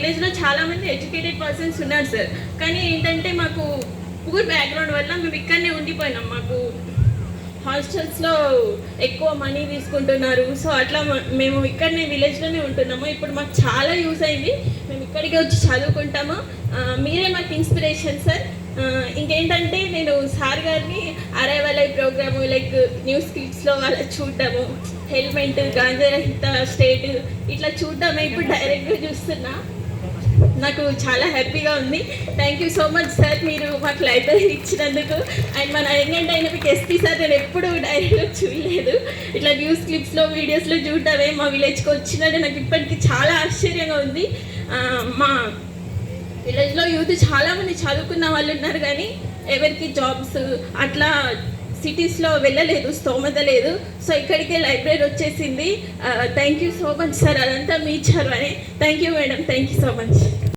విలేజ్లో చాలామంది educated persons ఉన్నారు సార్. కానీ ఏంటంటే మాకు పూర్ బ్యాక్గ్రౌండ్ వల్ల మేము ఇక్కడనే ఉండిపోయినాం. మాకు హాస్టల్స్లో ఎక్కువ మనీ తీసుకుంటున్నారు. సో అట్లా మేము ఇక్కడనే విలేజ్లోనే ఉంటున్నాము. ఇప్పుడు మాకు చాలా యూస్ అయింది. మేము ఇక్కడికి వచ్చి చదువుకుంటాము. మీరే మాకు ఇన్స్పిరేషన్ సార్. ఇంకేంటంటే నేను సార్ గారిని అరైవలై ప్రోగ్రాము లైక్ న్యూస్ క్లిప్స్లో అలా చూడటము, హెల్మెట్, గాంజారహిత స్టేట్ ఇట్లా చూడటమే ఇప్పుడు డైరెక్ట్గా చూస్తున్నా. నాకు చాలా హ్యాపీగా ఉంది. Thank you so much sir, మీరు మాకు లైబ్రరీ ఇచ్చినందుకు. అండ్ మన యంగ్ డైనమిక్ ఎస్పీ సార్ నేను ఎప్పుడు డైరెక్ట్గా చూడలేదు. ఇట్లా న్యూస్ క్లిప్స్లో వీడియోస్లో చూడటమే మా విలేజ్కి వచ్చినట్టు నాకు ఇప్పటికీ చాలా ఆశ్చర్యంగా ఉంది. మా విలేజ్లో యూత్ చాలామంది చదువుకున్న వాళ్ళు ఉన్నారు, కానీ ఎవరికి జాబ్స్ అట్లా సిటీస్లో వెళ్ళలేదు, స్తోమత లేదు. సో ఇక్కడికే లైబ్రరీ వచ్చేసింది. Thank you so much sir, అదంతా మీ చదువు అని. Thank you madam, thank you so much.